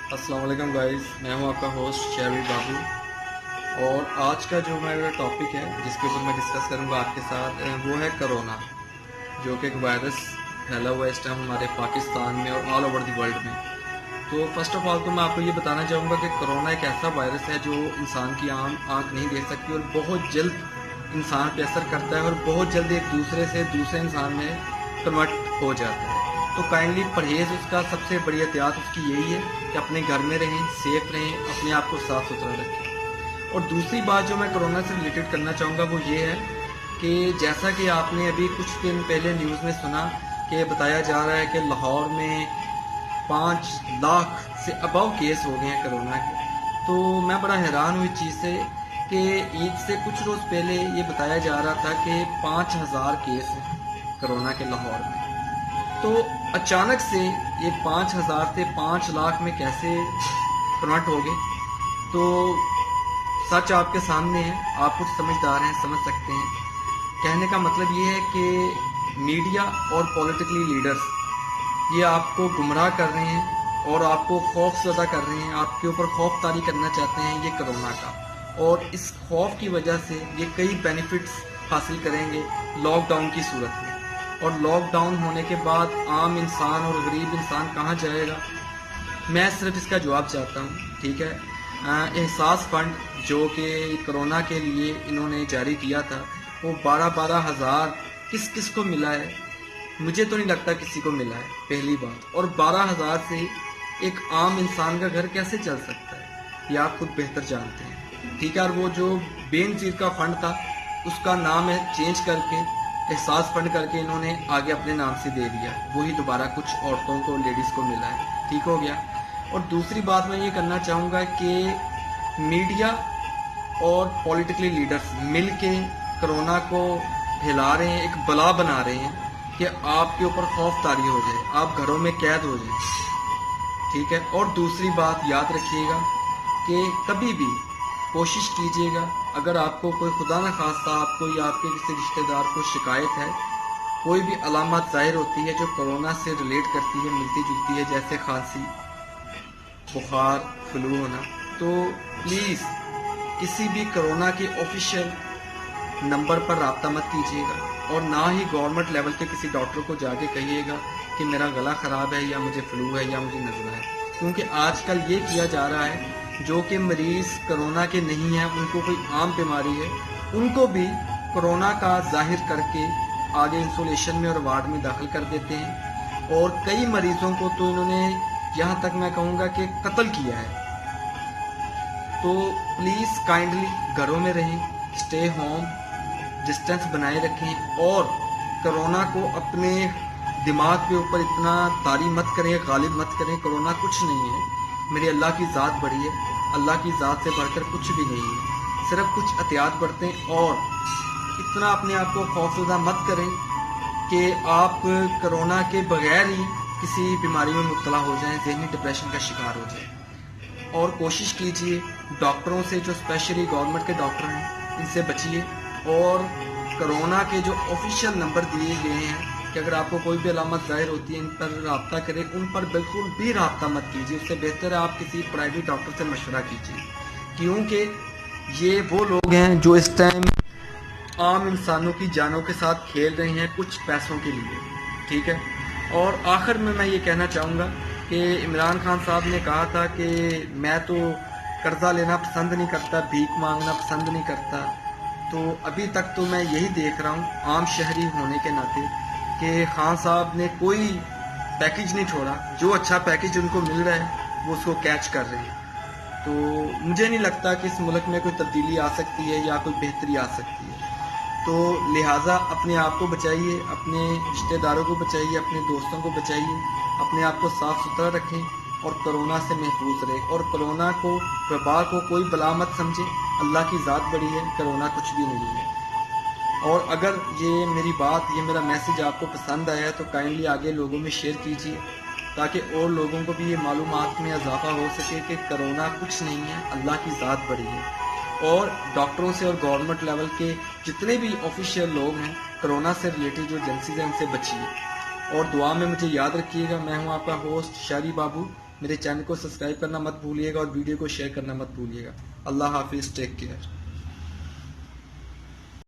अस्सलाम वालेकुम गाइस, मैं हूं आपका होस्ट शहरी बाबू। और आज का जो मेरा टॉपिक है जिसके ऊपर मैं डिस्कस करूंगा आपके साथ वो है कोरोना, जो कि एक वायरस फैला हुआ है इस टाइम हमारे पाकिस्तान में और ऑल ओवर द वर्ल्ड में। तो फर्स्ट ऑफ ऑल तो मैं आपको ये बताना चाहूँगा कि कोरोना एक ऐसा वायरस है जो इंसान की आम आँख नहीं देख सकती और बहुत जल्द इंसान पे असर करता है और बहुत जल्द एक दूसरे से दूसरे इंसान में कन्वर्ट हो जाता है। तो काइंडली परहेज़ उसका सबसे बड़ी एहतियात उसकी यही है कि अपने घर में रहें, सेफ रहें, अपने आप को साफ़ सुथरा रखें। और दूसरी बात जो मैं कोरोना से रिलेटेड करना चाहूँगा वो ये है कि जैसा कि आपने अभी कुछ दिन पहले न्यूज़ में सुना कि बताया जा रहा है कि लाहौर में 5 लाख से अबव केस हो गए हैं कोरोना के। तो मैं बड़ा हैरान हुई चीज़ से कि ईद से कुछ रोज़ पहले ये बताया जा रहा था कि 5,000 केस हैं कोरोना के लाहौर में। तो अचानक से ये 5,000 से 5 लाख में कैसे कन्वर्ट हो गए? तो सच आपके सामने है, आप कुछ समझदार हैं, समझ सकते हैं। कहने का मतलब ये है कि मीडिया और पॉलिटिकली लीडर्स ये आपको गुमराह कर रहे हैं और आपको खौफ ज़्यादा कर रहे हैं, आपके ऊपर खौफ तारी करना चाहते हैं ये कोरोना का। और इस खौफ की वजह से ये कई बेनिफिट्स हासिल करेंगे लॉकडाउन की सूरत में। और लॉकडाउन होने के बाद आम इंसान और गरीब इंसान कहाँ जाएगा? मैं सिर्फ इसका जवाब चाहता हूँ, ठीक है। एहसास फंड जो कि कोरोना के लिए इन्होंने जारी किया था वो 12-12 हज़ार किस किस को मिला है? मुझे तो नहीं लगता किसी को मिला है, पहली बात। और 12,000 से एक आम इंसान का घर कैसे चल सकता है ये आप खुद बेहतर जानते हैं, ठीक है। और वो जो बेनजीर का फंड था उसका नाम है चेंज करके एहसास फंड करके इन्होंने आगे अपने नाम से दे दिया, वही दोबारा कुछ औरतों को, लेडीज़ को मिला है, ठीक हो गया। और दूसरी बात मैं ये करना चाहूँगा कि मीडिया और पॉलिटिकली लीडर्स मिल के कोरोना को फैला रहे हैं, एक बला बना रहे हैं कि आपके ऊपर खौफ तारी हो जाए, आप घरों में कैद हो जाए, ठीक है। और दूसरी बात याद रखिएगा कि कभी भी कोशिश कीजिएगा, अगर आपको कोई खुदा न खास्ता आपको या आपके किसी रिश्तेदार को शिकायत है, कोई भी अलामत ज़ाहिर होती है जो कोरोना से रिलेट करती है, मिलती जुलती है, जैसे खांसी, बुखार, फ्लू होना, तो प्लीज़ किसी भी कोरोना के ऑफिशियल नंबर पर रब्ता मत कीजिएगा और ना ही गवर्नमेंट लेवल के किसी डॉक्टर को जाके कहिएगा कि मेरा गला ख़राब है या मुझे फ्लू है या मुझे नज़ला है। क्योंकि आजकल ये किया जा रहा है जो कि मरीज़ कोरोना के नहीं हैं, उनको कोई आम बीमारी है, उनको भी कोरोना का जाहिर करके आगे इंसोलेशन में और वार्ड में दाखिल कर देते हैं। और कई मरीज़ों को तो इन्होंने यहाँ तक मैं कहूँगा कि कत्ल किया है। तो प्लीज़ काइंडली घरों में रहें, स्टे होम, डिस्टेंस बनाए रखें और कोरोना को अपने दिमाग के ऊपर इतना तारी मत करें, गालिब मत करें। कोरोना कुछ नहीं है, मेरी अल्लाह की ज़ात बड़ी है, अल्लाह की ज़ात से बढ़कर कुछ भी नहीं है। सिर्फ कुछ एहतियात बरतें और इतना अपने आप को खौफज़दा मत करें कि आप कोरोना के बगैर ही किसी बीमारी में मुब्तला हो जाएं, ज़हनी डिप्रेशन का शिकार हो जाएं। और कोशिश कीजिए डॉक्टरों से, जो स्पेशली गवर्नमेंट के डॉक्टर हैं, इनसे बचिए। और कोरोना के जो ऑफिशियल नंबर दिए गए हैं कि अगर आपको कोई भी अलामत ज़ाहिर होती है इन पर रब्ता करें, उन पर बिल्कुल भी रब्ता मत कीजिए। उससे बेहतर है आप किसी प्राइवेट डॉक्टर से मशवरा कीजिए, क्योंकि ये वो लोग हैं जो इस टाइम आम इंसानों की जानों के साथ खेल रहे हैं कुछ पैसों के लिए, ठीक है। और आखिर में मैं ये कहना चाहूँगा कि इमरान खान साहब ने कहा था कि मैं तो कर्जा लेना पसंद नहीं करता, भीख मांगना पसंद नहीं करता। तो अभी तक तो मैं यही देख रहा हूँ आम शहरी होने के नाते कि खान साहब ने कोई पैकेज नहीं छोड़ा, जो अच्छा पैकेज उनको मिल रहा है वो उसको कैच कर रहे हैं। तो मुझे नहीं लगता कि इस मुल्क में कोई तब्दीली आ सकती है या कोई बेहतरी आ सकती है। तो लिहाजा अपने आप को बचाइए, अपने रिश्तेदारों को बचाइए, अपने दोस्तों को बचाइए, अपने आप को साफ़ सुथरा रखें और कोरोना से महफूज रहें। और कोरोना को, वबा को कोई बला मत समझे, अल्लाह की ज़ात बड़ी है, कोरोना कुछ भी नहीं है। और अगर ये मेरी बात, ये मेरा मैसेज आपको पसंद आया तो काइंडली आगे लोगों में शेयर कीजिए, ताकि और लोगों को भी ये मालूमात में इजाफा हो सके कि कोरोना कुछ नहीं है, अल्लाह की ज़ात बड़ी है। और डॉक्टरों से और गवर्नमेंट लेवल के जितने भी ऑफिशियल लोग हैं, कोरोना से रिलेटेड जो एजेंसीज हैं, उनसे बचिए। और दुआ में मुझे याद रखिएगा। मैं हूँ आपका होस्ट शारी बाबू। میرے چینل کو سبسکرائب کرنا مت بھولیے گا اور ویڈیو کو شیئر کرنا مت بھولیے گا. اللہ حافظ. Take care.